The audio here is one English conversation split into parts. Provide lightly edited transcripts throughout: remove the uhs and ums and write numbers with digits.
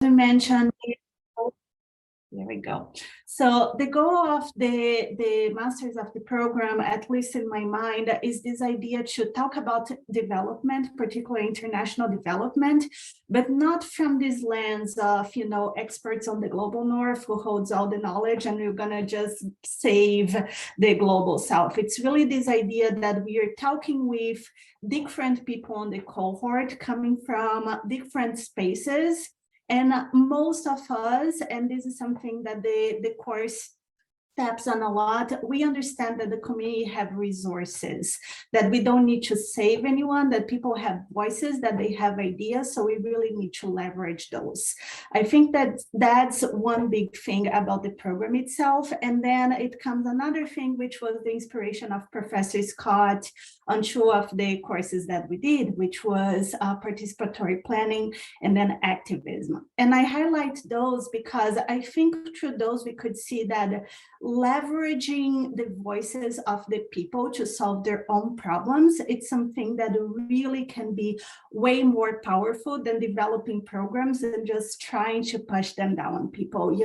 we mentioned, there we go. So the goal of the masters of the program, at least in my mind, is this idea to talk about development, particularly international development, but not from this lens of, experts on the global north who holds all the knowledge and we're gonna just save the global south. It's really this idea that we are talking with different people on the cohort coming from different spaces. And most of us, and this is something that the course taps on a lot, we understand that the community have resources, that we don't need to save anyone, that people have voices, that they have ideas, so we really need to leverage those. I think that that's one big thing about the program itself. And then it comes another thing, which was the inspiration of Professor Scott on two of the courses that we did, which was participatory planning and then activism. And I highlight those because I think through those we could see that leveraging the voices of the people to solve their own problems, it's something that really can be way more powerful than developing programs and just trying to push them down on people.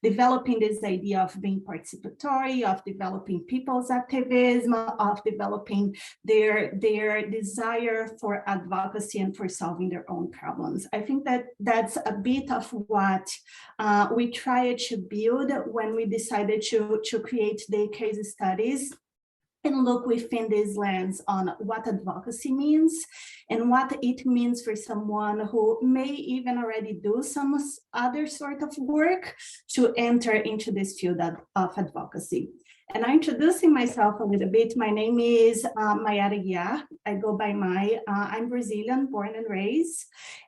Developing this idea of being participatory, of developing people's activism, of developing their desire for advocacy and for solving their own problems. I think that that's a bit of what we tried to build when we decided to create the case studies and look within this lens on what advocacy means and what it means for someone who may even already do some other sort of work to enter into this field of advocacy. And I'm introducing myself a little bit. My name is Mayara Guiar. I go by Mai. I'm Brazilian, born and raised,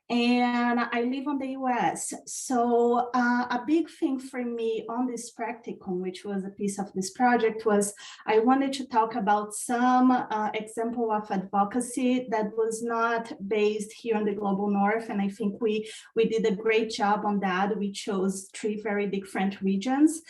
and I live on the US. So a big thing for me on this practicum, which was a piece of this project, was I wanted to talk about some example of advocacy that was not based here in the global north. And I think we did a great job on that. We chose 3 very different regions.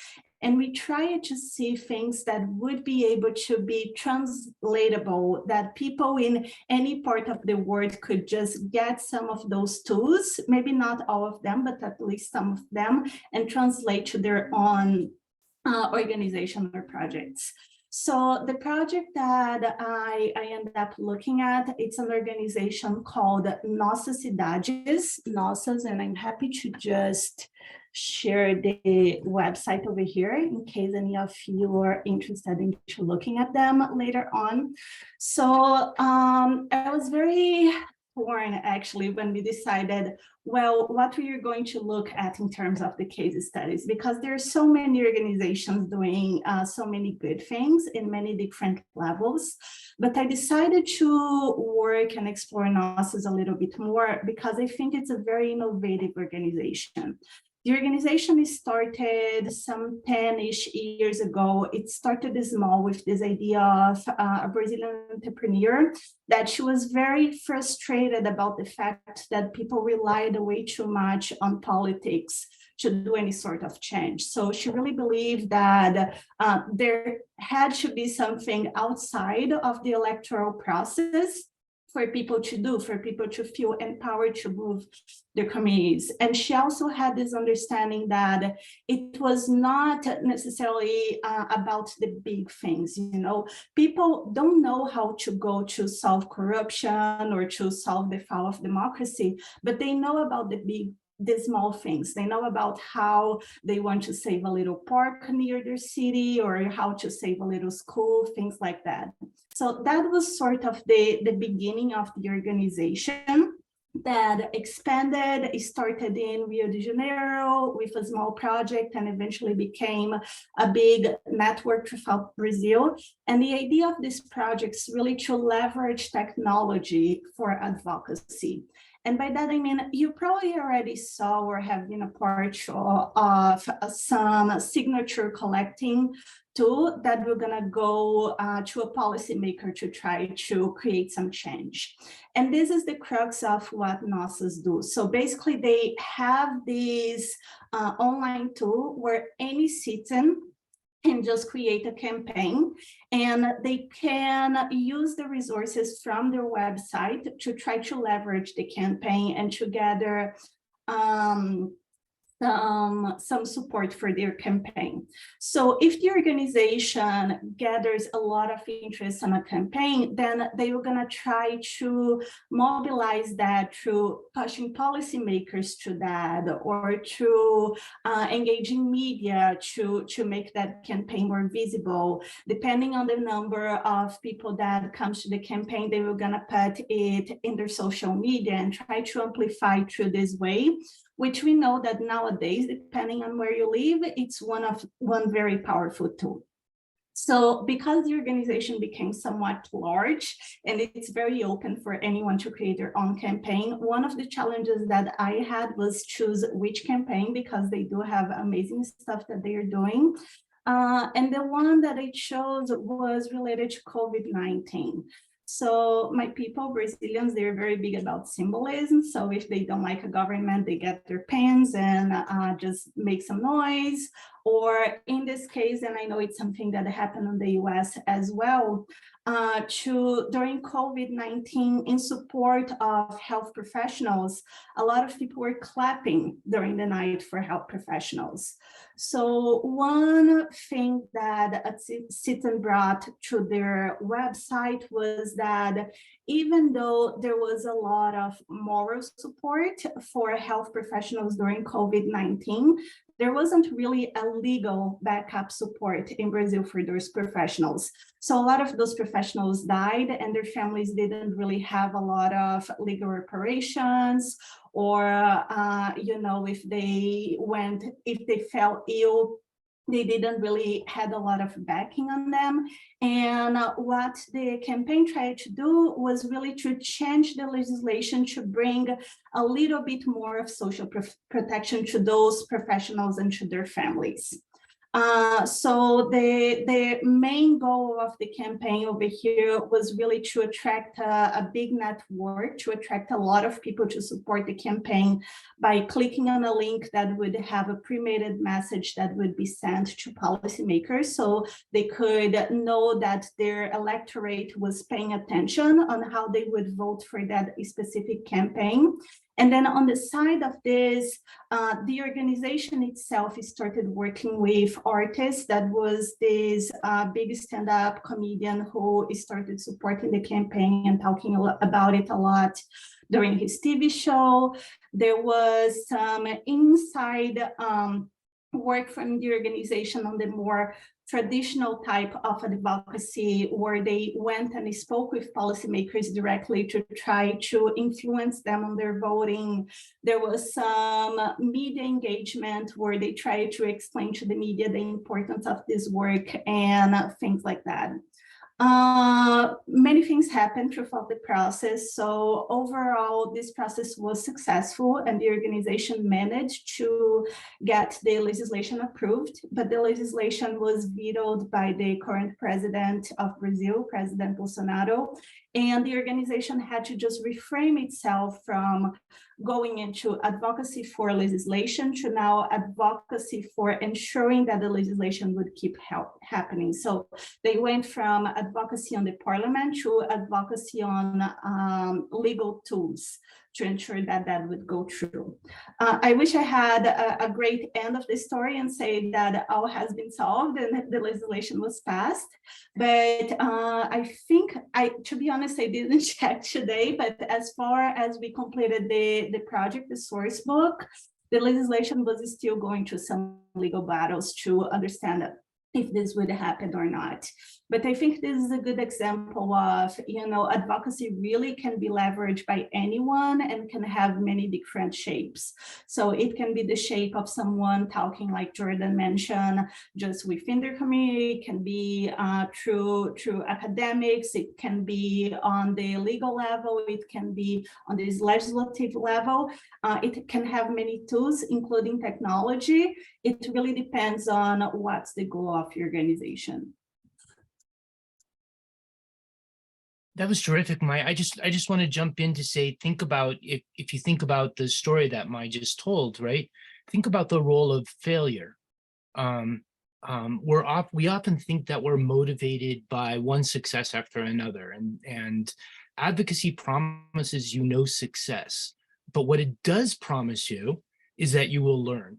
And we tried to see things that would be able to be translatable, that people in any part of the world could just get some of those tools, maybe not all of them, but at least some of them, and translate to their own organization or projects. So the project that I ended up looking at, it's an organization called Nossas Cidades, Nossas, and I'm happy to just share the website over here in case any of you are interested in looking at them later on. So I was very torn actually when we decided, well, what we are going to look at in terms of the case studies, because there are so many organizations doing so many good things in many different levels. But I decided to work and explore Nossas a little bit more because I think it's a very innovative organization. The organization started some 10-ish years ago. It started small with this idea of a Brazilian entrepreneur that she was very frustrated about the fact that people relied way too much on politics to do any sort of change. So she really believed that there had to be something outside of the electoral process for people to do, for people to feel empowered to move their communities. And she also had this understanding that it was not necessarily about the big things. People don't know how to go to solve corruption or to solve the fall of democracy, but they know about the small things. They know about how they want to save a little park near their city or how to save a little school, things like that. So that was sort of the beginning of the organization that expanded. It started in Rio de Janeiro with a small project and eventually became a big network throughout Brazil. And the idea of this project is really to leverage technology for advocacy. And by that, I mean, you probably already saw or have been a part of some signature collecting tool that we're going to go to a policymaker to try to create some change. And this is the crux of what Nossas do. So basically, they have this online tool where any citizen can just create a campaign and they can use the resources from their website to try to leverage the campaign and to gather some support for their campaign. So if the organization gathers a lot of interest in a campaign, then they are gonna try to mobilize that through pushing policymakers to that, or through engaging media to make that campaign more visible. Depending on the number of people that comes to the campaign, they were gonna put it in their social media and try to amplify through this way, which we know that nowadays, depending on where you live, it's one very powerful tool. So because the organization became somewhat large and it's very open for anyone to create their own campaign, one of the challenges that I had was choose which campaign, because they do have amazing stuff that they are doing. And the one that I chose was related to COVID-19. So my people, Brazilians, they're very big about symbolism. So if they don't like a government, they get their pens and just make some noise. Or in this case, and I know it's something that happened in the US as well, during COVID-19, in support of health professionals, a lot of people were clapping during the night for health professionals. So one thing that a citizen brought to their website was that even though there was a lot of moral support for health professionals during COVID-19, there wasn't really a legal backup support in Brazil for those professionals. So a lot of those professionals died and their families didn't really have a lot of legal reparations, or, if they fell ill, they didn't really had a lot of backing on them. And what the campaign tried to do was really to change the legislation to bring a little bit more of social protection to those professionals and to their families. So the main goal of the campaign over here was really to attract a big network, to attract a lot of people to support the campaign by clicking on a link that would have a pre-made message that would be sent to policymakers, so they could know that their electorate was paying attention on how they would vote for that specific campaign. And then on the side of this, the organization itself started working with artists. That was this big stand-up comedian who started supporting the campaign and talking about it a lot during his TV show. There was some inside work from the organization on the more traditional type of advocacy, where they went and spoke with policymakers directly to try to influence them on their voting. There was some media engagement where they tried to explain to the media the importance of this work and things like that. Many things happened throughout the process. So overall, this process was successful and the organization managed to get the legislation approved, but the legislation was vetoed by the current president of Brazil, President Bolsonaro, and the organization had to just reframe itself from going into advocacy for legislation to now advocacy for ensuring that the legislation would keep happening. So they went from advocacy on the parliament to advocacy on legal tools to ensure that that would go through. I wish I had a great end of the story and say that all has been solved and the legislation was passed. But I think, to be honest, I didn't check today, but as far as we completed the project, the source book, the legislation was still going through some legal battles to understand if this would happen or not. But I think this is a good example of, advocacy really can be leveraged by anyone and can have many different shapes. So it can be the shape of someone talking, like Jordan mentioned, just within their community. It can be through academics. It can be on the legal level. It can be on this legislative level. It can have many tools, including technology. It really depends on what's the goal of your organization. That was terrific, Mai. I just want to jump in to say, think about, if you think about the story that Mai just told, right? Think about the role of failure. We often think that we're motivated by one success after another, and advocacy promises you no success, But what it does promise you is that you will learn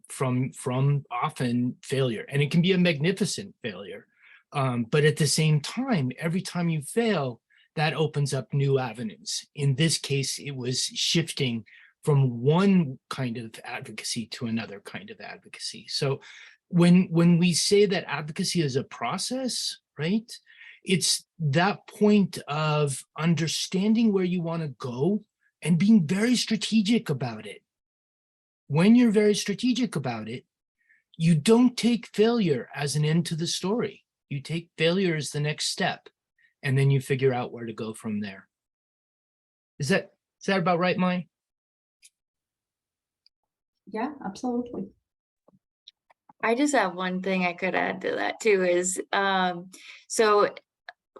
from often failure, and it can be a magnificent failure. But at the same time, every time you fail, that opens up new avenues. In this case, it was shifting from one kind of advocacy to another kind of advocacy. So when we say that advocacy is a process, right, it's that point of understanding where you want to go and being very strategic about it. When you're very strategic about it, you don't take failure as an end to the story. You take failure as the next step, and then you figure out where to go from there. Is that about right, Mai? Yeah, absolutely. I just have one thing I could add to that too is, so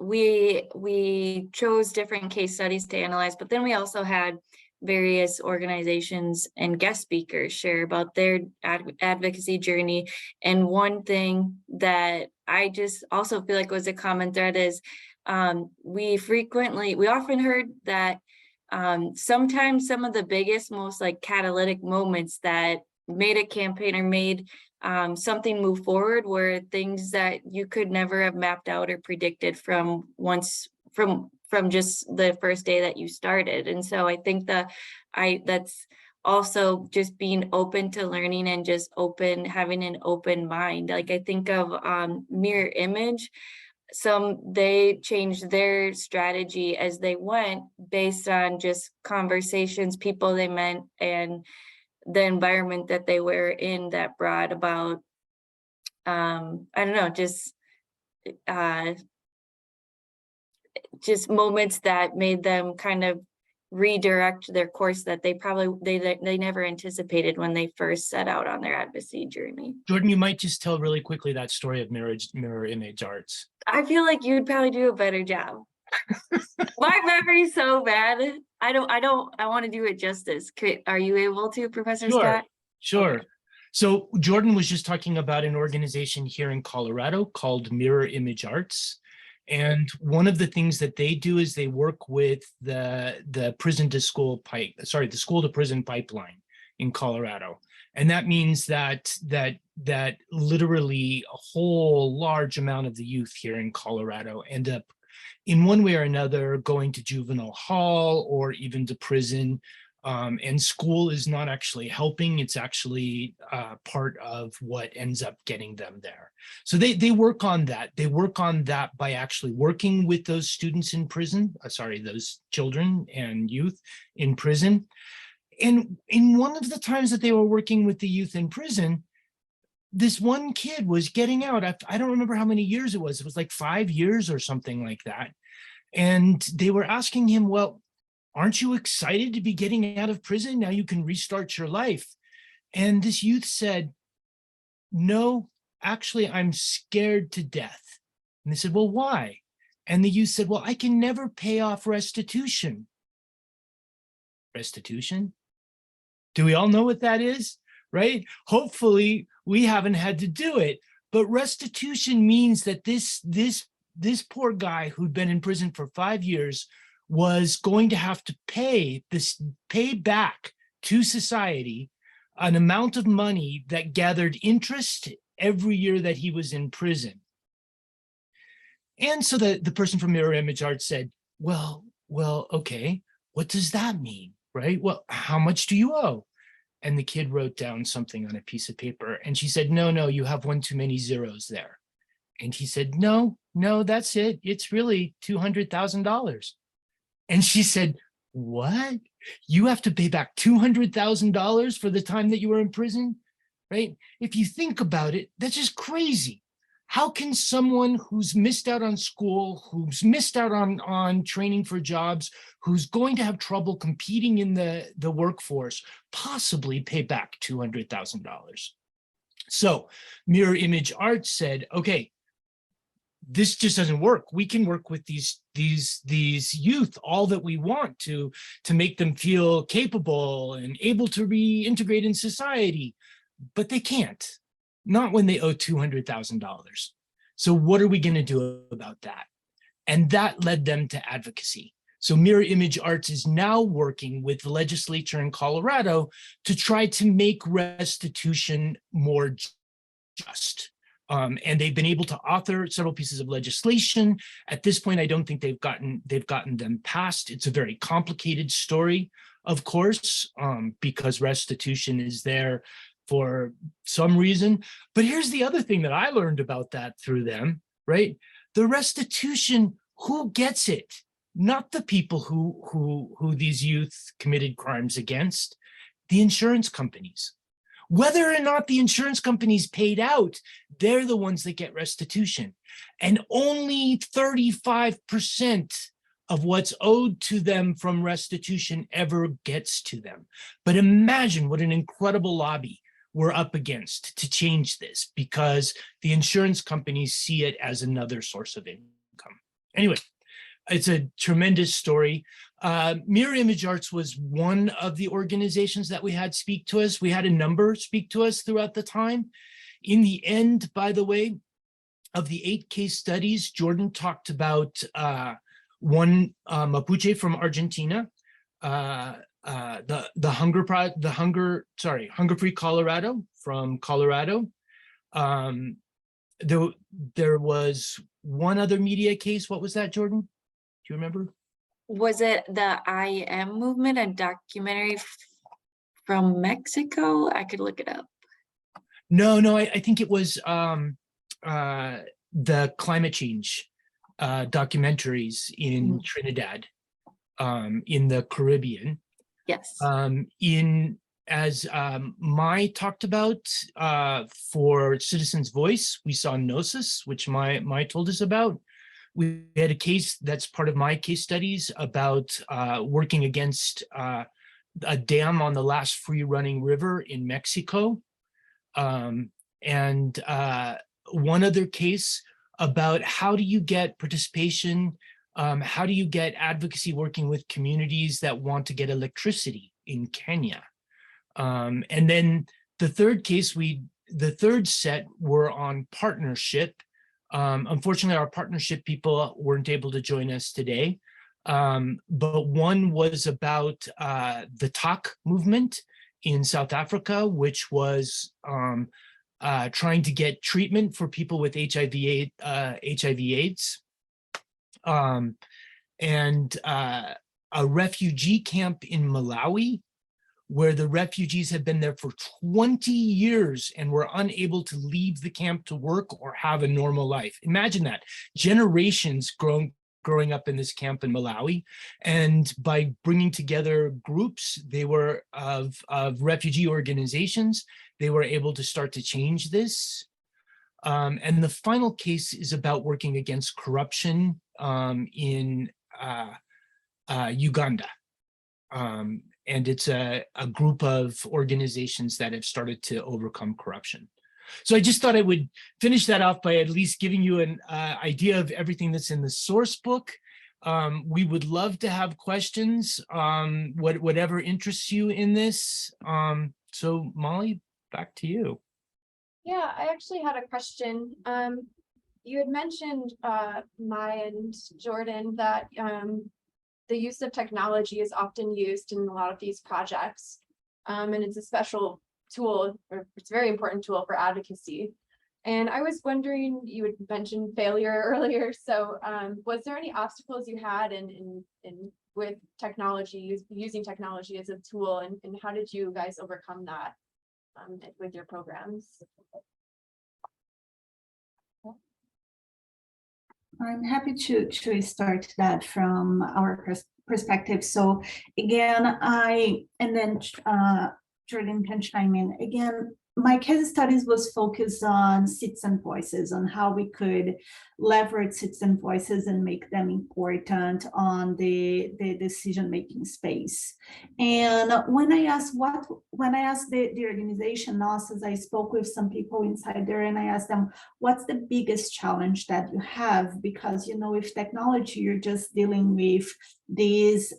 we chose different case studies to analyze, but then we also had various organizations and guest speakers share about their advocacy journey. And one thing that I just also feel like was a common thread is we often heard that sometimes some of the biggest, most like catalytic moments that made a campaign or made something move forward were things that you could never have mapped out or predicted from just the first day that you started. And so I think that's also just being open to learning and just having an open mind. Like I think of Mirror Image. They changed their strategy as they went based on just conversations, people they met, and the environment that they were in that brought about, I don't know, just moments that made them kind of redirect their course that they never anticipated when they first set out on their advocacy journey. Jordan, you might just tell really quickly that story of mirror image arts. I feel like you'd probably do a better job. My memory's so bad. I want to do it justice. Are you able to, Professor Scott? Sure. Okay. So Jordan was just talking about an organization here in Colorado called Mirror Image Arts. And one of the things that they do is they work with the school to prison pipeline in Colorado. And that means that literally a whole large amount of the youth here in Colorado end up in one way or another going to juvenile hall or even to prison. And school is not actually helping. It's actually part of what ends up getting them there. So they work on that. They work on that by actually working with those students in prison, those children and youth in prison. And in one of the times that they were working with the youth in prison, this one kid was getting out. I don't remember how many years it was. It was like 5 years or something like that. And they were asking him, well, aren't you excited to be getting out of prison? Now you can restart your life. And this youth said, no, actually, I'm scared to death. And they said, well, why? And the youth said, well, I can never pay off restitution. Restitution? Do we all know what that is? Right? Hopefully we haven't had to do it, but restitution means that this poor guy who'd been in prison for 5 years was going to have to pay back to society an amount of money that gathered interest every year that he was in prison. And so the person from Mirror Image Arts said, well, okay, what does that mean, right? Well, how much do you owe? And the kid wrote down something on a piece of paper, and she said, no, you have one too many zeros there. And he said, no, that's it. It's really $200,000. And she said, what? You have to pay back $200,000 for the time that you were in prison, right? If you think about it, that's just crazy. How can someone who's missed out on school, who's missed out on training for jobs, who's going to have trouble competing in the workforce, possibly pay back $200,000? So Mirror Image Arts said, okay, this just doesn't work. We can work with these youth all that we want to make them feel capable and able to reintegrate in society, but they can't. Not when they owe $200,000. So what are we going to do about that? And that led them to advocacy. So Mirror Image Arts is now working with the legislature in Colorado to try to make restitution more just. And they've been able to author several pieces of legislation. At this point, I don't think they've gotten them passed. It's a very complicated story, of course, because restitution is there for some reason. But here's the other thing that I learned about that through them, right? The restitution, who gets it? Not the people who these youth committed crimes against, the insurance companies. Whether or not the insurance companies paid out, they're the ones that get restitution. And only 35% of what's owed to them from restitution ever gets to them. But imagine what an incredible lobby we're up against to change this, because the insurance companies see it as another source of income. Anyway, it's a tremendous story. Mirror Image Arts was one of the organizations that we had speak to us. We had a number speak to us throughout the time. In the end, by the way, of the 8 case studies, Jordan talked about one Mapuche from Argentina, the Hunger Free Colorado from Colorado. There was one other media case. What was that, Jordan? Do you remember? Was it the I Am movement, a documentary from Mexico? I could look it up. No, I think it was the climate change documentaries in Trinidad, in the Caribbean. Yes. As Mai talked about, for Citizens Voice, we saw Gnosis, which Mai told us about. We had a case that's part of my case studies about working against a dam on the last free running river in Mexico. And one other case about how do you get participation, how do you get advocacy working with communities that want to get electricity in Kenya. And then the third case, the third set were on partnership. Unfortunately, our partnership people weren't able to join us today. But one was about the TAK movement in South Africa, which was trying to get treatment for people with HIV/AIDS. And a refugee camp in Malawi, where the refugees had been there for 20 years and were unable to leave the camp to work or have a normal life. Imagine that, generations growing up in this camp in Malawi. And by bringing together groups, they were of refugee organizations, they were able to start to change this. And the final case is about working against corruption in Uganda. And it's a group of organizations that have started to overcome corruption. So I just thought I would finish that off by at least giving you an idea of everything that's in the source book. We would love to have questions, whatever interests you in this. So Molly, back to you. Yeah, I actually had a question. You had mentioned, Mai and Jordan, that the use of technology is often used in a lot of these projects, and it's a special tool, or it's a very important tool for advocacy. And I was wondering, you had mentioned failure earlier, so was there any obstacles you had in with technology, using technology as a tool, and how did you guys overcome that with your programs? I'm happy to start that from our perspective. So again, and then Jordan can chime in. Again, my case studies was focused on citizen voices, on how we could leverage citizen voices and make them important on the decision-making space. And when I asked the organization NOSAS, I spoke with some people inside there and I asked them, what's the biggest challenge that you have? Because, you know, with technology, you're just dealing with these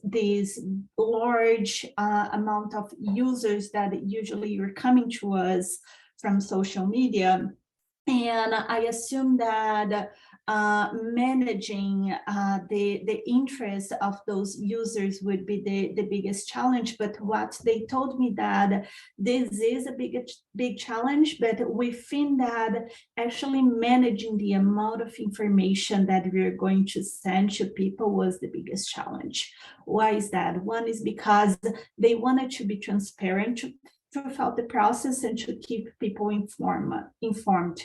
large amount of users that usually you're coming to us from social media. And I assume that managing the interest of those users would be the biggest challenge. But what they told me that this is a big challenge, but within that, actually managing the amount of information that we're going to send to people was the biggest challenge. Why is that? One is because they wanted to be transparent throughout the process and to keep people informed.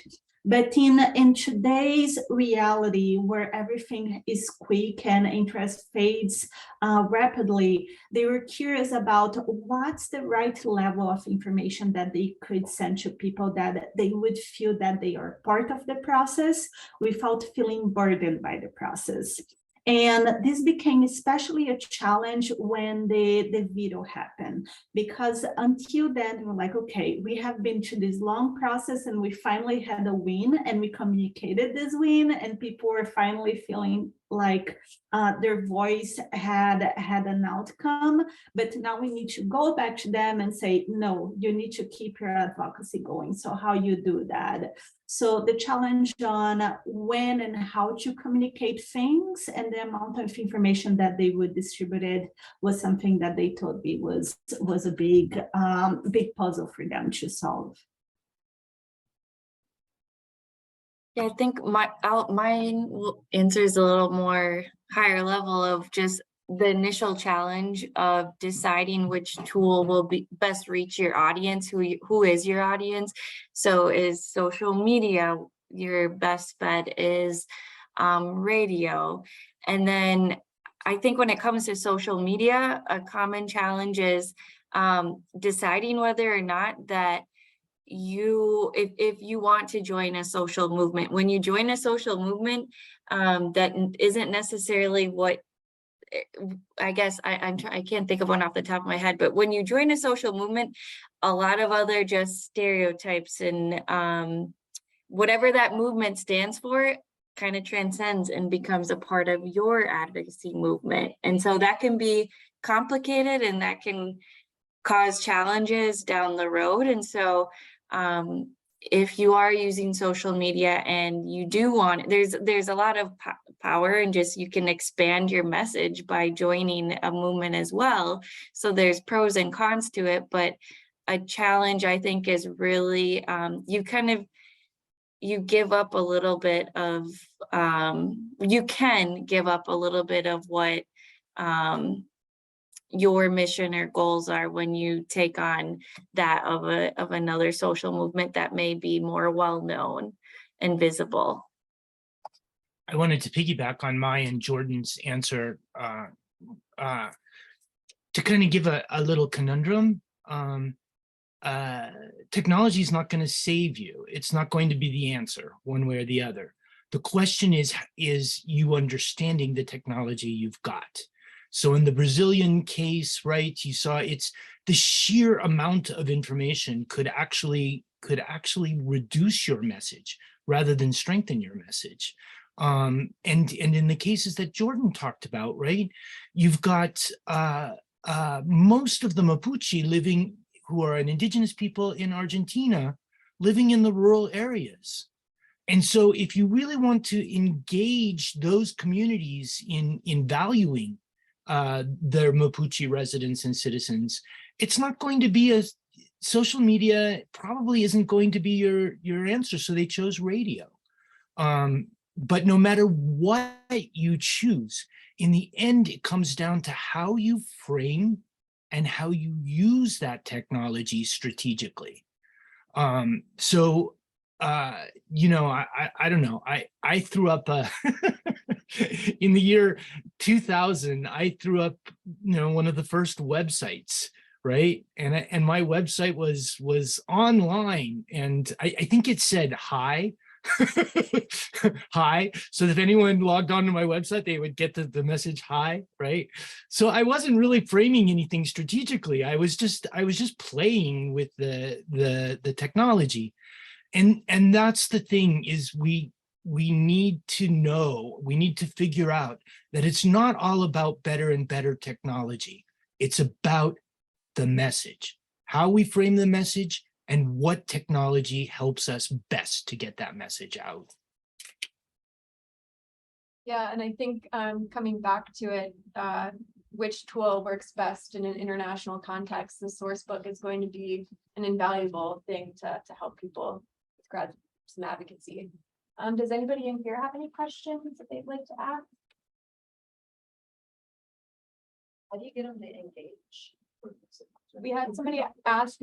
But in today's reality, where everything is quick and interest fades rapidly, they were curious about what's the right level of information that they could send to people that they would feel that they are part of the process without feeling burdened by the process. And this became especially a challenge when the veto happened, because until then, we were like, okay, we have been through this long process and we finally had a win and we communicated this win and people were finally feeling like their voice had an outcome, but now we need to go back to them and say, no, you need to keep your advocacy going. So how you do that? So the challenge on when and how to communicate things and the amount of information that they would distribute it was something that they told me was a big puzzle for them to solve. Yeah, I think mine answers a little more higher level of just the initial challenge of deciding which tool will be best reach your audience, who is your audience. So is social media your best bet? Is radio? And then I think when it comes to social media, a common challenge is deciding whether or not that if you want to join a social movement. When you join a social movement, that isn't necessarily what, I guess I can't think of one off the top of my head, but when you join a social movement, a lot of other just stereotypes and whatever that movement stands for kind of transcends and becomes a part of your advocacy movement. And so that can be complicated and that can cause challenges down the road. And so if you are using social media and you do want, there's a lot of power and just you can expand your message by joining a movement as well. So there's pros and cons to it, but a challenge I think is really you give up a little bit of you can give up a little bit of what your mission or goals are when you take on that of another social movement that may be more well-known and visible. I wanted to piggyback on Maya and Jordan's answer to kind of give a little conundrum. Technology is not going to save you. It's not going to be the answer one way or the other. The question is you understanding the technology you've got. So in the Brazilian case, right, you saw it's the sheer amount of information could actually reduce your message rather than strengthen your message. And in the cases that Jordan talked about, right, you've got most of the Mapuche who are an indigenous people in Argentina living in the rural areas. And so if you really want to engage those communities in valuing their Mapuche residents and citizens, it's not going to be social media probably isn't going to be your answer. So they chose radio. But no matter what you choose, in the end, it comes down to how you frame and how you use that technology strategically. You know, I don't know. I threw up in the year 2000. I threw up, you know, one of the first websites, right? And my website was online, and I think it said hi. Hi. So if anyone logged on to my website, they would get the message hi, right? So I wasn't really framing anything strategically. I was just playing with the technology. And that's the thing, is we need to know, we need to figure out that it's not all about better and better technology. It's about the message, how we frame the message, and what technology helps us best to get that message out. Yeah, and I think coming back to it, which tool works best in an international context, the source book is going to be an invaluable thing to help people with grassroots advocacy. Does anybody in here have any questions that they'd like to ask? How do you get them to engage? We had somebody ask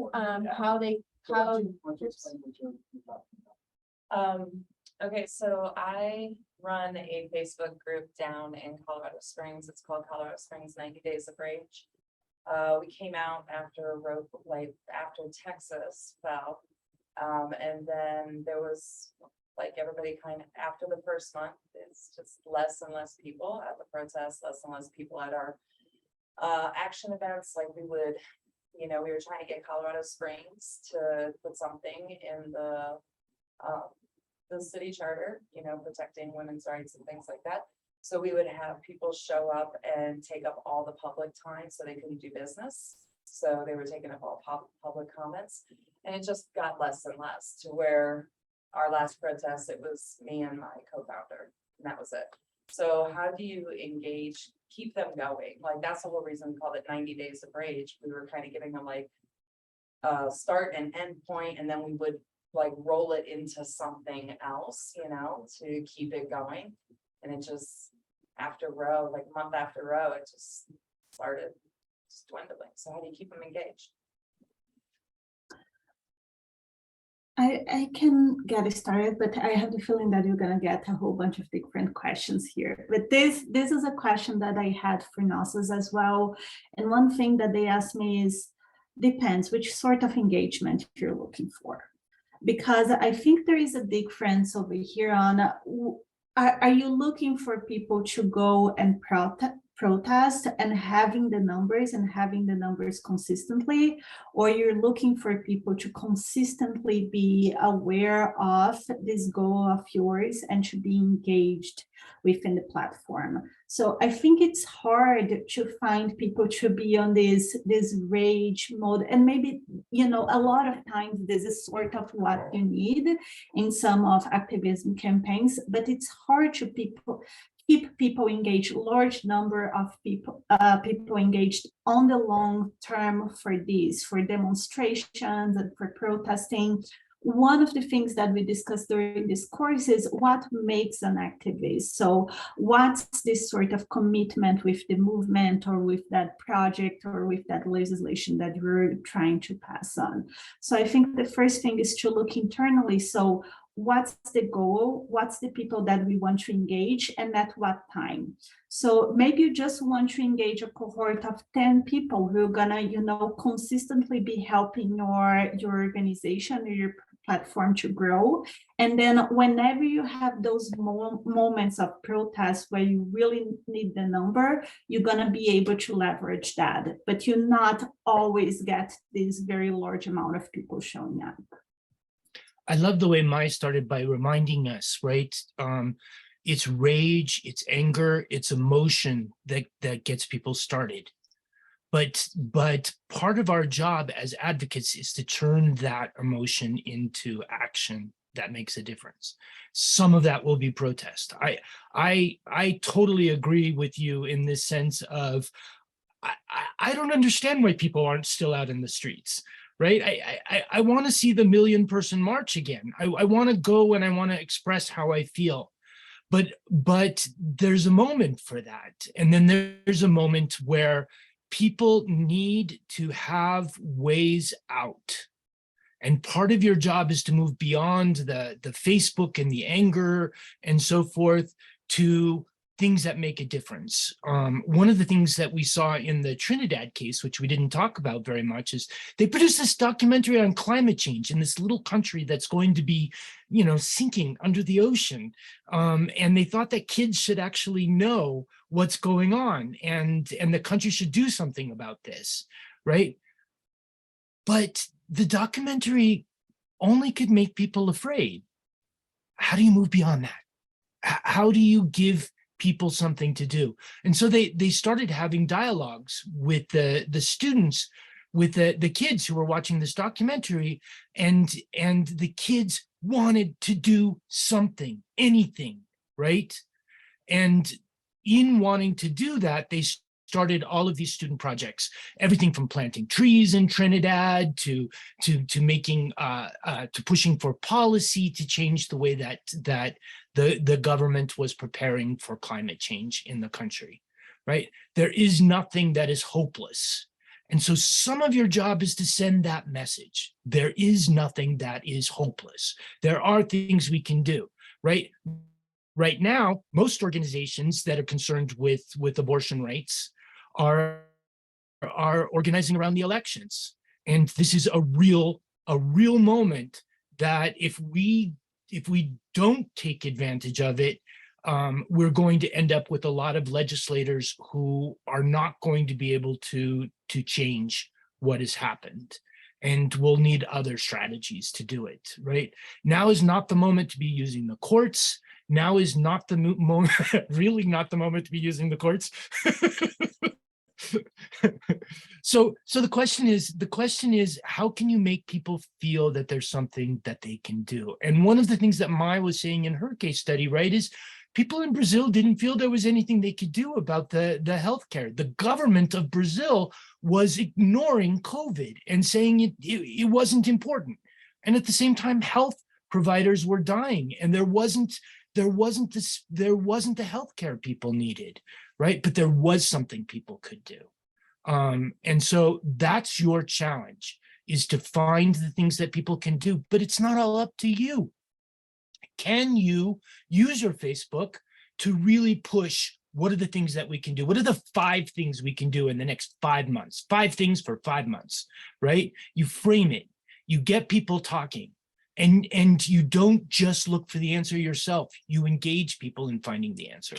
Okay, so I run a Facebook group down in Colorado Springs. It's called Colorado Springs 90 Days of Rage. We came out after after Texas fell. And then there was like everybody kind of after the first month, it's just less and less people at the protests, less and less people at our action events. Like we would, we were trying to get Colorado Springs to put something in the city charter, protecting women's rights and things like that. So we would have people show up and take up all the public time so they couldn't do business. So they were taking up all public comments, and it just got less and less to where our last protest, it was me and my co-founder, and that was it. So how do you engage, keep them going? Like that's the whole reason we called it 90 Days of Rage. We were kind of giving them like start and end point, and then we would like roll it into something else, to keep it going. And it just after row, like month after row, it just started dwindling. So how do you keep them engaged? I can get it started, but I have the feeling that you're gonna get a whole bunch of different questions here. But this is a question that I had for NOSAs as well. And one thing that they asked me is, depends which sort of engagement you're looking for. Because I think there is a difference over here on, are you looking for people to go and protest and having the numbers consistently, or you're looking for people to consistently be aware of this goal of yours and to be engaged within the platform? So I think it's hard to find people to be on this rage mode, and maybe, a lot of times this is sort of what you need in some of activism campaigns, but it's hard to keep people engaged, large number of people engaged on the long term for demonstrations and for protesting. One of the things that we discussed during this course is what makes an activist. So what's this sort of commitment with the movement or with that project or with that legislation that you're trying to pass on? So I think the first thing is to look internally. So what's the goal? What's the people that we want to engage, and at what time? So maybe you just want to engage a cohort of 10 people who are gonna, consistently be helping your organization or your platform to grow. And then whenever you have those moments of protest where you really need the number, you're gonna be able to leverage that, but you not always get this very large amount of people showing up. I love the way Mai started by reminding us, right? It's rage, it's anger, it's emotion that gets people started. But part of our job as advocates is to turn that emotion into action that makes a difference. Some of that will be protest. I totally agree with you in this sense of, I don't understand why people aren't still out in the streets. Right? I want to see the 1 million person march again. I want to go and I want to express how I feel. But there's a moment for that. And then there's a moment where people need to have ways out. And part of your job is to move beyond the Facebook and the anger and so forth to things that make a difference. One of the things that we saw in the Trinidad case, which we didn't talk about very much, is they produced this documentary on climate change in this little country that's going to be, sinking under the ocean. And they thought that kids should actually know what's going on, and the country should do something about this, right? But the documentary only could make people afraid. How do you move beyond that? How do you give people something to do? And so they started having dialogues with the students, with the kids who were watching this documentary, and the kids wanted to do something, anything, right? And in wanting to do that, they started all of these student projects, everything from planting trees in Trinidad to making to pushing for policy to change the way that the government was preparing for climate change in the country, right? There is nothing that is hopeless. And so some of your job is to send that message. There is nothing that is hopeless. There are things we can do, right? Right now, most organizations that are concerned with abortion rights are organizing around the elections. And this is a real moment that if we don't take advantage of it, we're going to end up with a lot of legislators who are not going to be able to change what has happened. And we'll need other strategies to do it, right? Now is not the moment to be using the courts. Now is not the moment, really not the moment to be using the courts. So the question is, how can you make people feel that there's something that they can do? And one of the things that Mai was saying in her case study, right, is people in Brazil didn't feel there was anything they could do about the healthcare. The government of Brazil was ignoring COVID and saying it wasn't important. And at the same time, health providers were dying, and there wasn't the healthcare people needed, right? But there was something people could do. And so that's your challenge, is to find the things that people can do, but it's not all up to you. Can you use your Facebook to really push what are the things that we can do? What are the 5 things we can do in the next 5 months? 5 things for 5 months, right? You frame it, you get people talking, and you don't just look for the answer yourself. You engage people in finding the answer.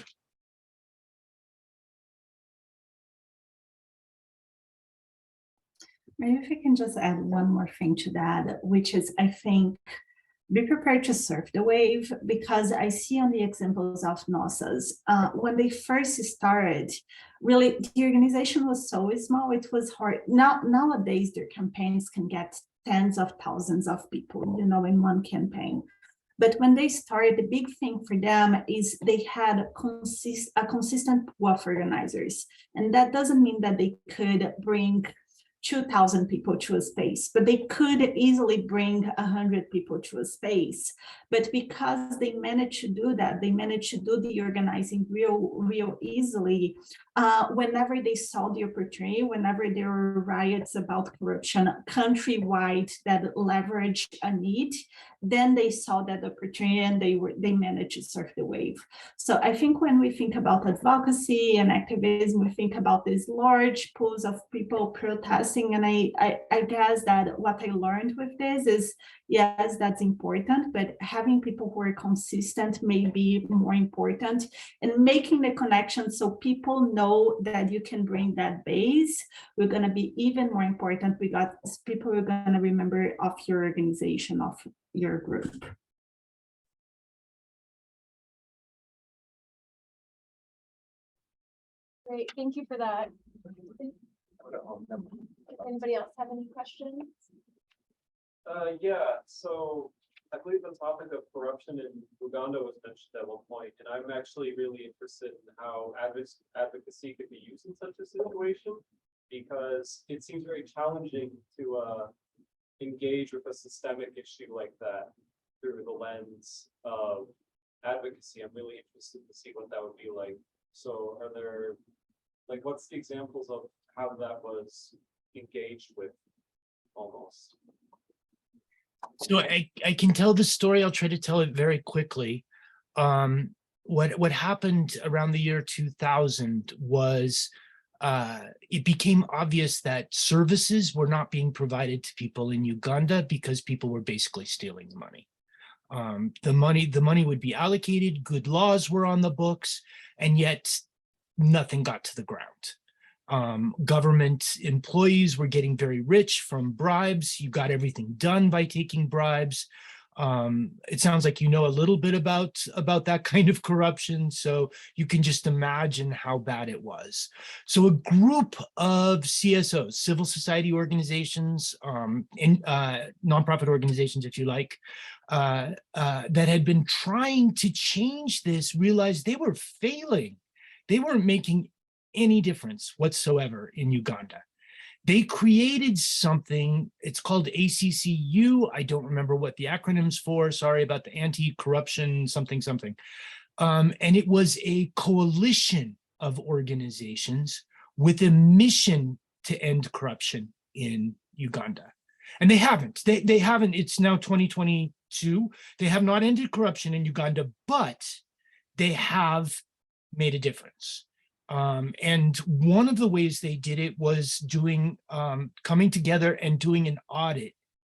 Maybe if we can just add one more thing to that, which is, I think, be prepared to surf the wave, because I see on the examples of NOSAs, when they first started, really, the organization was so small, it was hard. Nowadays, their campaigns can get tens of thousands of people, in one campaign. But when they started, the big thing for them is they had a consistent pool of organizers. And that doesn't mean that they could bring 2,000 people to a space, but they could easily bring 100 people to a space. But because they managed to do that, they managed to do the organizing real easily. Whenever they saw the opportunity, whenever there were riots about corruption countrywide that leveraged a need, then they saw that opportunity and they managed to surf the wave. So I think when we think about advocacy and activism, we think about these large pools of people protesting. And I guess that what I learned with this is, yes, that's important, but having people who are consistent may be more important, and making the connection so people know that you can bring that base, we're going to be even more important. We got people who are going to remember of your organization, of your group. Great, thank you for that. Anybody else have any questions? Yeah, so I believe the topic of corruption in Uganda was mentioned at one point, and I'm actually really interested in how advocacy could be used in such a situation, because it seems very challenging to engage with a systemic issue like that through the lens of advocacy. I'm really interested to see what that would be like. So are there, like, what's the examples of how that was engaged with almost? So I can tell the story. I'll try to tell it very quickly. What happened around the year 2000 was it became obvious that services were not being provided to people in Uganda because people were basically stealing the money. The money would be allocated, good laws were on the books, and yet nothing got to the ground. Government employees were getting very rich from bribes. You got everything done by taking bribes. It sounds like you know a little bit about that kind of corruption, so you can just imagine how bad it was. So a group of CSOs, civil society organizations, nonprofit organizations, if you like, that had been trying to change this, realized they were failing. They weren't making any difference whatsoever in Uganda. They created something, it's called ACCU. I don't remember what the acronym's for. Sorry about the anti-corruption something. And it was a coalition of organizations with a mission to end corruption in Uganda. And they haven't. They haven't. It's now 2022. They have not ended corruption in Uganda, but they have made a difference. And one of the ways they did it was doing, coming together and doing an audit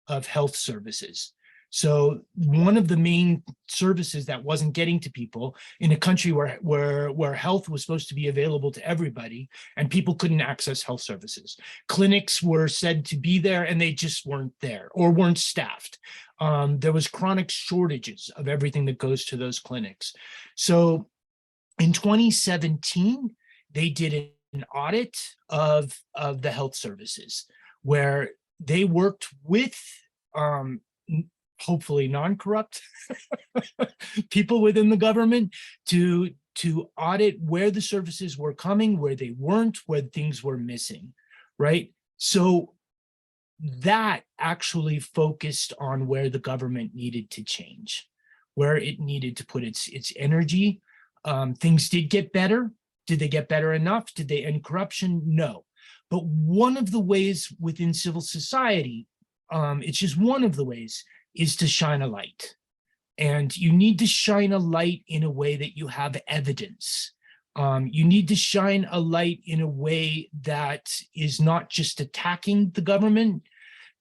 of health services. So one of the main services that wasn't getting to people in a country where health was supposed to be available to everybody and people couldn't access health services. Clinics were said to be there and they just weren't there or weren't staffed. There was chronic shortages of everything that goes to those clinics. So in 2017, they did an audit of the health services where they worked with hopefully non-corrupt people within the government to audit where the services were coming, where they weren't, where things were missing, right? So that actually focused on where the government needed to change, where it needed to put its energy. Things did get better. Did they get better enough? Did they end corruption? No. But one of the ways within civil society, it's just one of the ways, is to shine a light. And you need to shine a light in a way that you have evidence. You need to shine a light in a way that is not just attacking the government,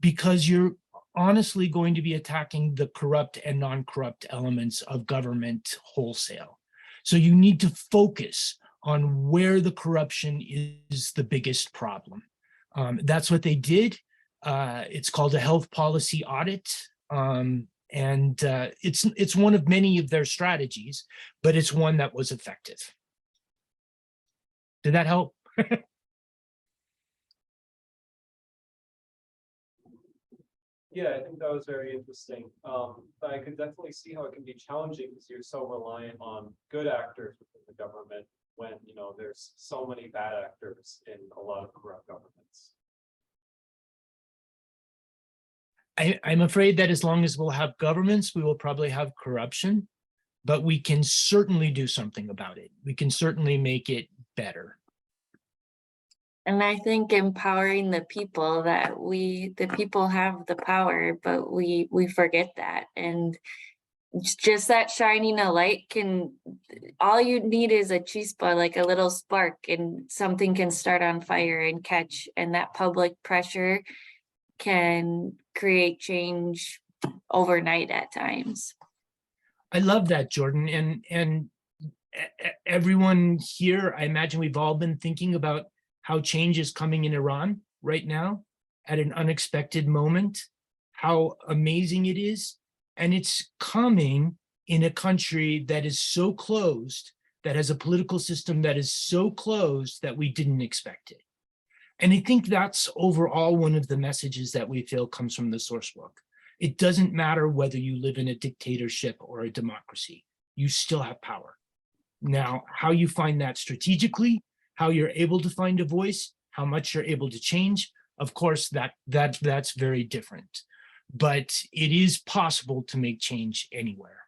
because you're honestly going to be attacking the corrupt and non-corrupt elements of government wholesale. So you need to focus on where the corruption is the biggest problem. That's what they did. It's called a health policy audit. And it's one of many of their strategies, but it's one that was effective. Did that help? Yeah, I think that was very interesting. But I could definitely see how it can be challenging because you're so reliant on good actors within the government when, you know, there's so many bad actors in a lot of corrupt governments. I'm afraid that as long as we'll have governments, we will probably have corruption, but we can certainly do something about it. We can certainly make it better. And I think empowering the people, that the people have the power, but we forget that. And just that shining a light all you need is a chispa, like a little spark, and something can start on fire and catch, and that public pressure can create change overnight at times. I love that, Jordan. And everyone here, I imagine we've all been thinking about how change is coming in Iran right now at an unexpected moment, how amazing it is. And it's coming in a country that is so closed, that has a political system that is so closed that we didn't expect it. And I think that's overall one of the messages that we feel comes from the source book. It doesn't matter whether you live in a dictatorship or a democracy, you still have power. Now, how you find that strategically, how you're able to find a voice, how much you're able to change, of course, that's very different. But it is possible to make change anywhere.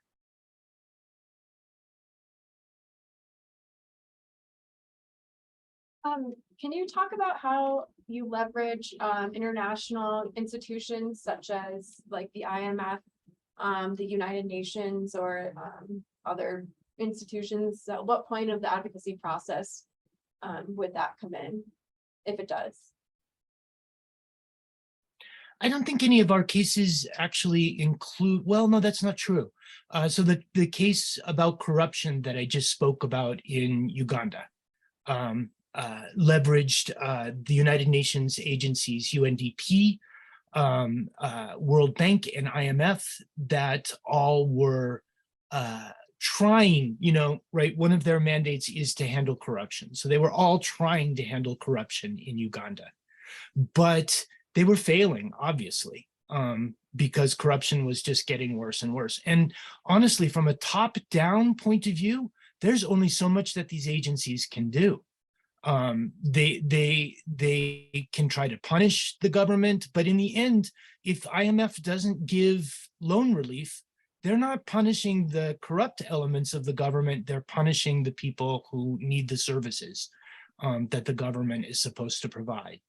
Can you talk about how you leverage international institutions such as like the IMF, the United Nations, or other institutions? At what point of the advocacy process would that come in, if it does? I don't think any of our cases actually include, well, no, that's not true. So the case about corruption that I just spoke about in Uganda leveraged the United Nations agencies, UNDP, World Bank and IMF that all were trying, right? One of their mandates is to handle corruption. So they were all trying to handle corruption in Uganda, but they were failing, obviously, because corruption was just getting worse and worse. And honestly, from a top-down point of view, there's only so much that these agencies can do. They can try to punish the government, but in the end, if IMF doesn't give loan relief, they're not punishing the corrupt elements of the government. They're punishing the people who need the services that the government is supposed to provide.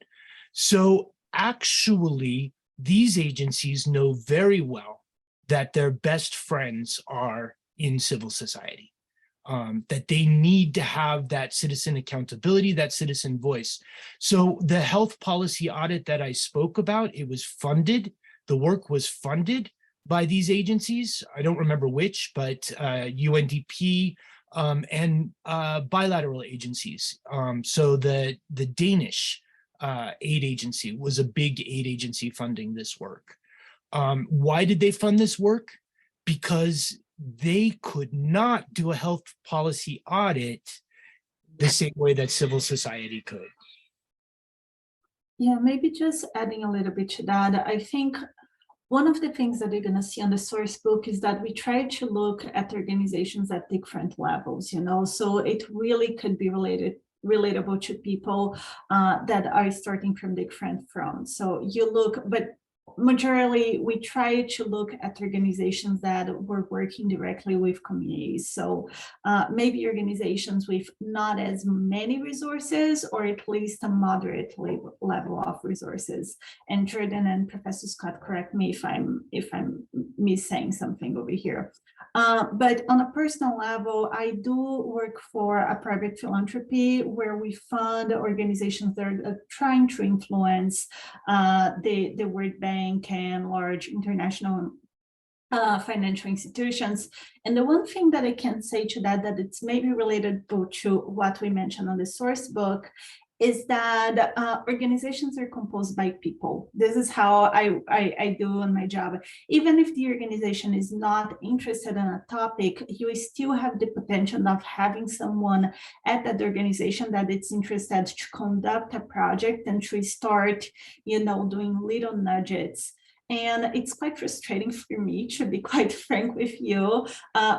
So actually, these agencies know very well that their best friends are in civil society. That they need to have that citizen accountability, that citizen voice. So the health policy audit that I spoke about, it was funded, the work was funded by these agencies. I don't remember which, but UNDP and bilateral agencies. So the Danish aid agency was a big aid agency funding this work. Why did they fund this work? Because they could not do a health policy audit the same way that civil society could. Yeah, maybe just adding a little bit to that, I think one of the things that you're going to see on the source book is that we try to look at organizations at different levels, so it really could be relatable to people that are starting from different fronts. So you look, but majorly, we try to look at organizations that were working directly with communities. So maybe organizations with not as many resources, or at least a moderate level of resources. And Jordan and Professor Scott, correct me if I'm missing something over here. But on a personal level, I do work for a private philanthropy where we fund organizations that are trying to influence the World Bank and large international financial institutions. And the one thing that I can say to that it's maybe related to what we mentioned on the source book, is that organizations are composed by people. This is how I do on my job. Even if the organization is not interested in a topic, you still have the potential of having someone at that organization that it's interested to conduct a project and to start, doing little nudges. And it's quite frustrating for me, to be quite frank with you.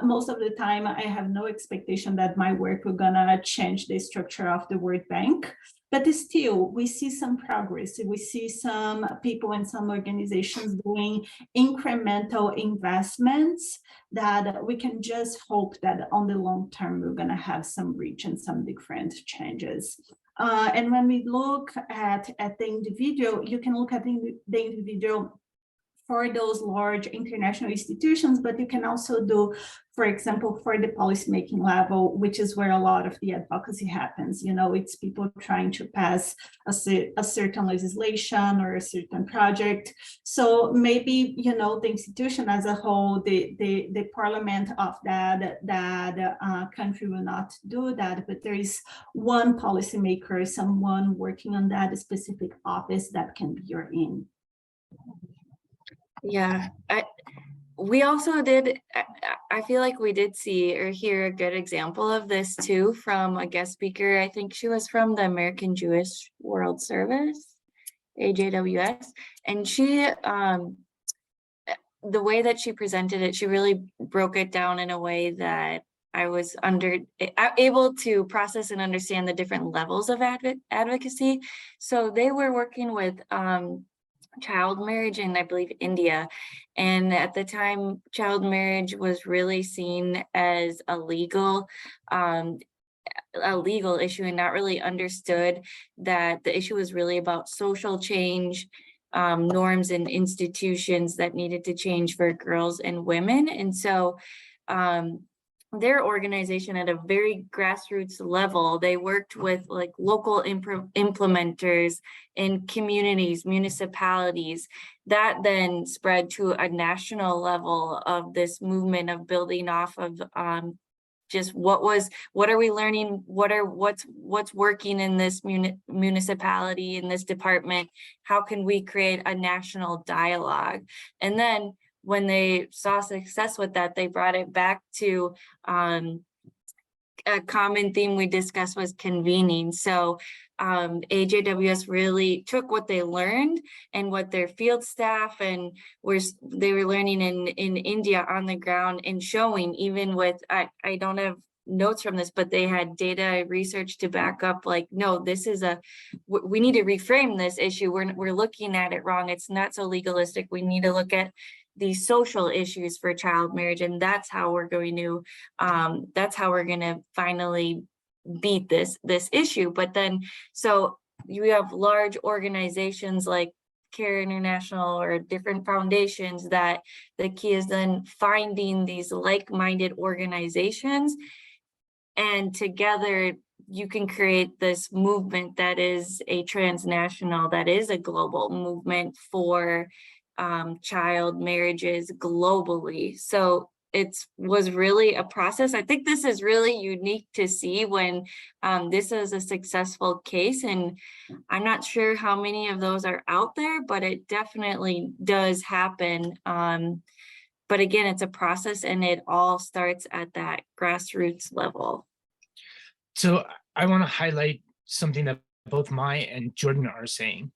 Most of the time, I have no expectation that my work will gonna change the structure of the World Bank. But still, we see some progress. We see some people and some organizations doing incremental investments that we can just hope that on the long term, we're gonna have some reach and some different changes. And when we look at the individual, you can look at the individual for those large international institutions, but you can also do, for example, for the policymaking level, which is where a lot of the advocacy happens. It's people trying to pass a certain legislation or a certain project. So maybe, the institution as a whole, the parliament of that country will not do that, but there is one policymaker, someone working on that specific office that can be your in. Yeah, we also did, I feel like we did see or hear a good example of this too from a guest speaker. I think she was from the American Jewish World Service, AJWS, and she, the way that she presented it, she really broke it down in a way that I was able to process and understand the different levels of advocacy. So they were working with child marriage in, I believe, India. And at the time, child marriage was really seen as a legal issue, and not really understood that the issue was really about social change, norms and institutions that needed to change for girls and women. And so their organization at a very grassroots level, they worked with like local implementers in communities, municipalities, that then spread to a national level of this movement of building off of just what are we learning? What's working in this municipality, in this department? How can we create a national dialogue? And then when they saw success with that, they brought it back to a common theme we discussed was convening. So AJWS really took what they learned and what their field staff and they were learning in India on the ground and showing, even with, I don't have notes from this, but they had data research to back up, like, no, this is we need to reframe this issue. We're looking at it wrong. It's not so legalistic. We need to look at these social issues for child marriage, and that's how we're going to finally beat this issue. But then, so you have large organizations like Care International or different foundations, that the key is then finding these like-minded organizations, and together you can create this movement that is a transnational, that is a global movement for child marriages globally. So it was really a process. I think this is really unique to see when this is a successful case, and I'm not sure how many of those are out there, but it definitely does happen. But again, it's a process, and it all starts at that grassroots level. So I want to highlight something that both Maya and Jordan are saying,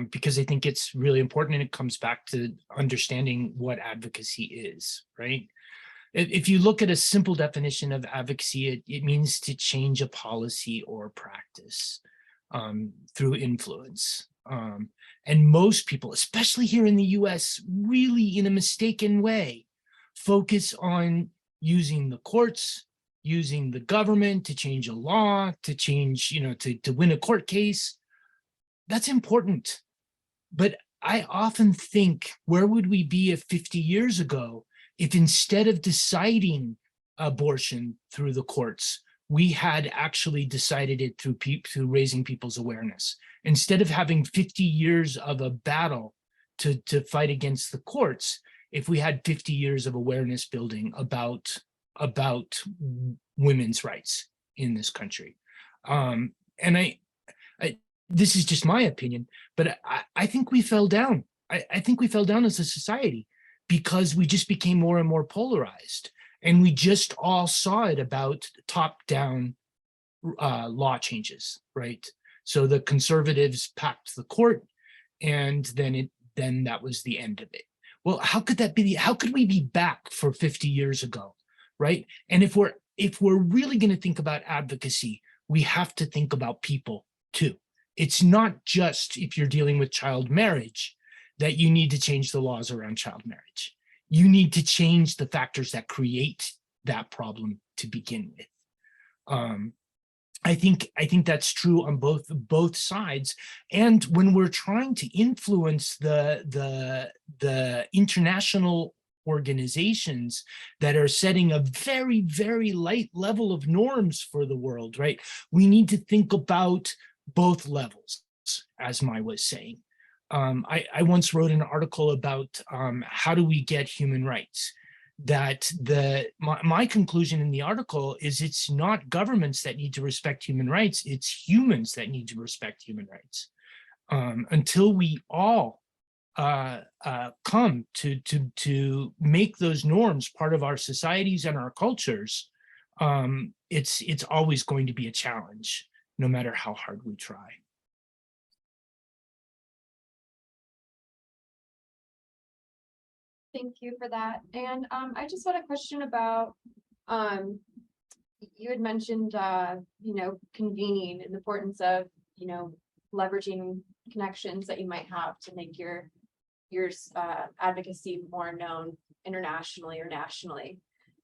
because I think it's really important, and it comes back to understanding what advocacy is, right? If you look at a simple definition of advocacy, it means to change a policy or practice through influence. And most people, especially here in the US, really in a mistaken way, focus on using the courts, using the government to change a law, to change, to win a court case. That's important. But I often think, where would we be if 50 years ago, if instead of deciding abortion through the courts, we had actually decided it through raising people's awareness? Instead of having 50 years of a battle to fight against the courts, if we had 50 years of awareness building about women's rights in this country. And this is just my opinion, but I think we fell down. I think we fell down as a society because we just became more and more polarized, and we just all saw it about top-down law changes, right? So the conservatives packed the court, and then that was the end of it. Well, how could that be? How could we be back for 50 years ago, right? And if we're really going to think about advocacy, we have to think about people too. It's not just, if you're dealing with child marriage, that you need to change the laws around child marriage. You need to change the factors that create that problem to begin with. I think that's true on both sides. And when we're trying to influence the international organizations that are setting a very, very light level of norms for the world, right? We need to think about both levels, as Mai was saying. I once wrote an article about how do we get human rights, that my conclusion in the article is it's not governments that need to respect human rights, it's humans that need to respect human rights. Until we all come to make those norms part of our societies and our cultures, it's always going to be a challenge, no matter how hard we try. Thank you for that. And I just had a question about, you had mentioned, convening and the importance of, leveraging connections that you might have to make your advocacy more known internationally or nationally.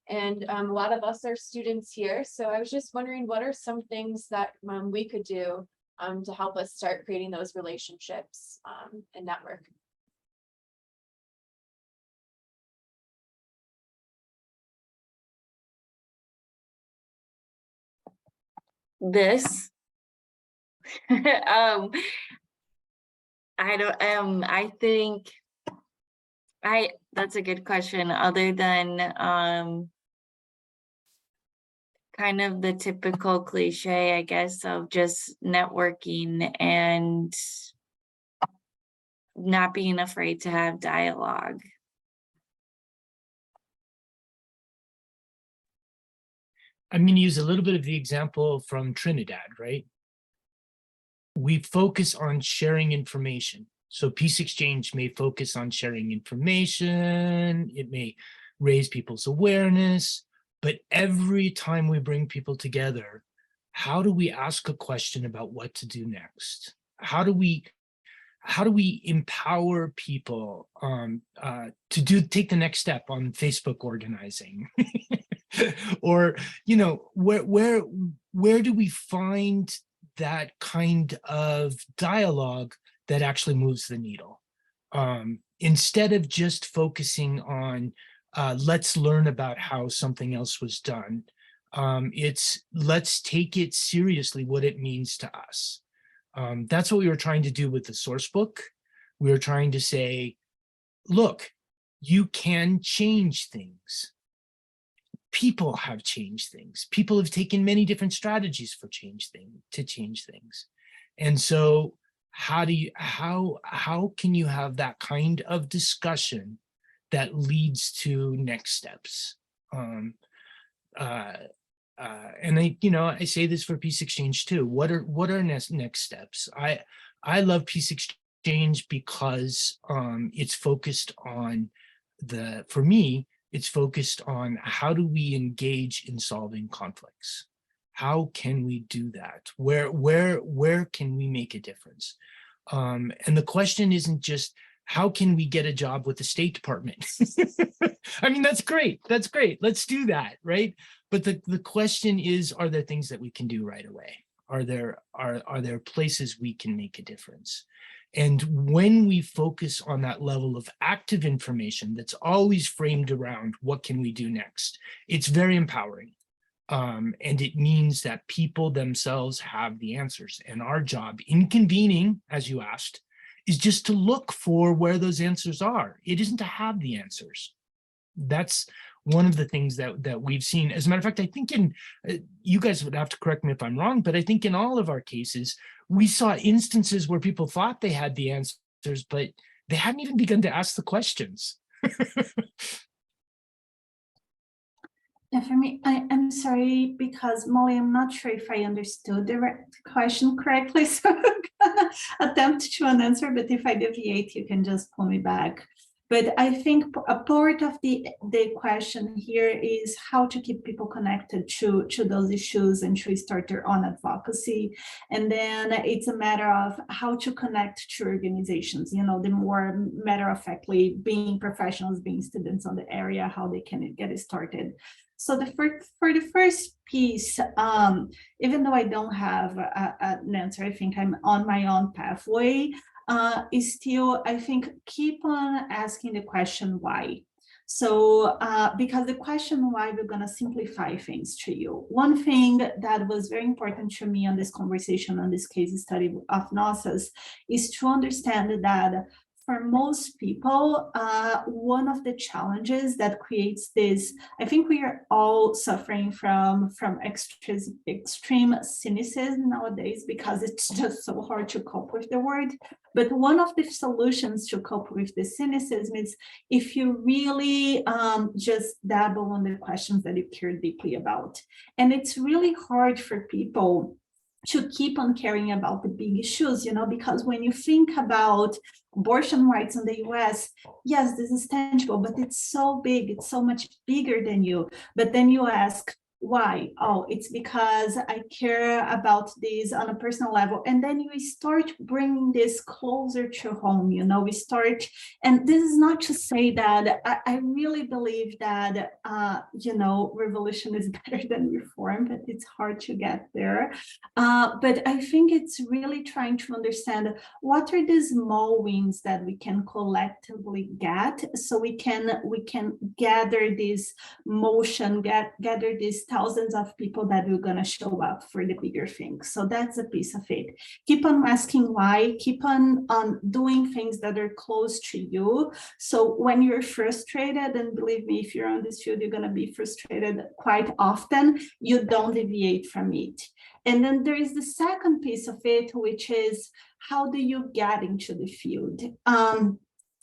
And a lot of us are students here. So I was just wondering, what are some things that we could do to help us start creating those relationships and network? This that's a good question. Other than kind of the typical cliche, I guess, of just networking and not being afraid to have dialogue. I'm going to use a little bit of the example from Trinidad, right? We focus on sharing information. So PeaceXchange may focus on sharing information. It may raise people's awareness, but every time we bring people together, how do we ask a question about what to do next? How do we empower people to take the next step on Facebook organizing? Or, you know, where do we find that kind of dialogue that actually moves the needle? Instead of just focusing on let's learn about how something else was done, it's let's take it seriously what it means to us. That's what we were trying to do with the source book. We were trying to say, look, you can change things. People have changed things. People have taken many different strategies to change things. And so how can you have that kind of discussion that leads to next steps? And I say this for PeaceXchange too. What are next steps? I love PeaceXchange because it's focused on for me, it's focused on how do we engage in solving conflicts? How can we do that? Where can we make a difference? And the question isn't just how can we get a job with the State Department? I mean, that's great. That's great. Let's do that, right? But the question is, are there things that we can do right away? Are there places we can make a difference? And when we focus on that level of active information that's always framed around what can we do next, it's very empowering. And it means that people themselves have the answers. And our job in convening, as you asked, is just to look for where those answers are. It isn't to have the answers. That's one of the things that we've seen. As a matter of fact, I think you guys would have to correct me if I'm wrong, but I think in all of our cases, we saw instances where people thought they had the answers, but they hadn't even begun to ask the questions. Yeah, for me, I'm sorry, because Molly, I'm not sure if I understood the question correctly, so I'm gonna attempt to an answer, but if I deviate, you can just pull me back. But I think a part of the question here is how to keep people connected to those issues and to start their own advocacy. And then it's a matter of how to connect to organizations, you know, the more matter-of-factly being professionals, being students on the area, how they can get it started. So for the first piece, even though I don't have an answer, I think I'm on my own pathway, is still, I think, keep on asking the question why. So because the question why, we're going to simplify things to you. One thing that was very important to me on this conversation, on this case study of NOSAS, is to understand that for most people, one of the challenges that creates this, I think we are all suffering from extreme cynicism nowadays, because it's just so hard to cope with the word. But one of the solutions to cope with the cynicism is if you really just dabble on the questions that you care deeply about. And it's really hard for people to keep on caring about the big issues, you know, because when you think about abortion rights in the US, yes, this is tangible, but it's so big, it's so much bigger than you. But then you ask, why? Oh, it's because I care about this on a personal level. And then you start bringing this closer to home, you know, we start, and this is not to say that I really believe that, you know, revolution is better than reform, but it's hard to get there. But I think it's really trying to understand what are the small wins that we can collectively get, so we can gather this motion, gather this thousands of people that are gonna show up for the bigger thing. So that's a piece of it. Keep on asking why, keep on doing things that are close to you. So when you're frustrated, and believe me, if you're on this field, you're gonna be frustrated quite often, you don't deviate from it. And then there is the second piece of it, which is how do you get into the field?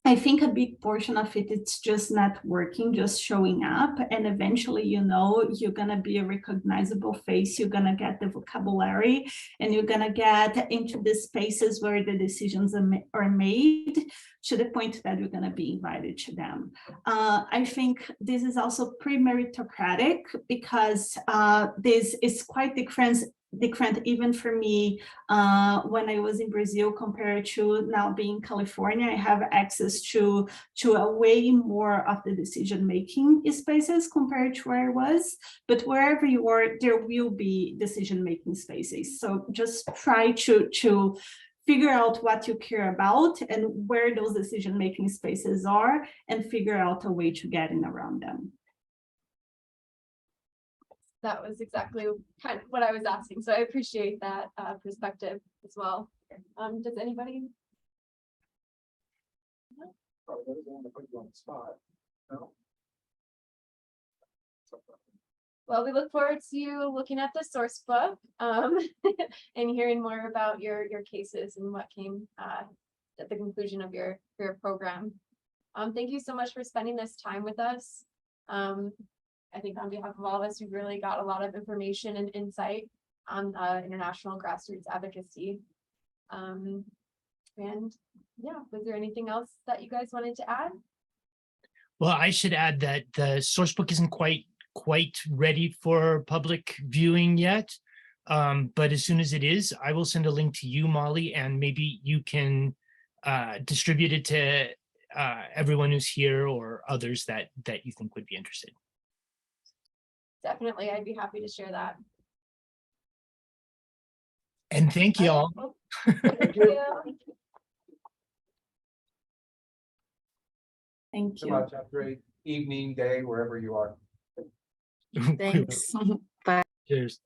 I think a big portion of it, it's just networking, just showing up, and eventually, you know, you're gonna be a recognizable face, you're gonna get the vocabulary, and you're gonna get into the spaces where the decisions are made, to the point that you're gonna be invited to them. I think this is also pre-meritocratic, because this is quite different even for me when I was in Brazil compared to now being in California. I have access to a way more of the decision-making spaces compared to where I was, but wherever you are, there will be decision-making spaces. So just try to figure out what you care about and where those decision-making spaces are, and figure out a way to get in around them. That was exactly kind of what I was asking. So I appreciate that perspective as well. Does anybody? Well, we look forward to you looking at the source book and hearing more about your cases and what came at the conclusion of your program. Thank you so much for spending this time with us. I think on behalf of all of us, we've really got a lot of information and insight on international grassroots advocacy. And yeah, was there anything else that you guys wanted to add? Well, I should add that the source book isn't quite ready for public viewing yet. But as soon as it is, I will send a link to you, Molly, and maybe you can distribute it to everyone who's here or others that you think would be interested. Definitely, I'd be happy to share that. And thank you all. Thank you. Thank So you. much. Have a great evening, day, wherever you are. Thanks. Cheers.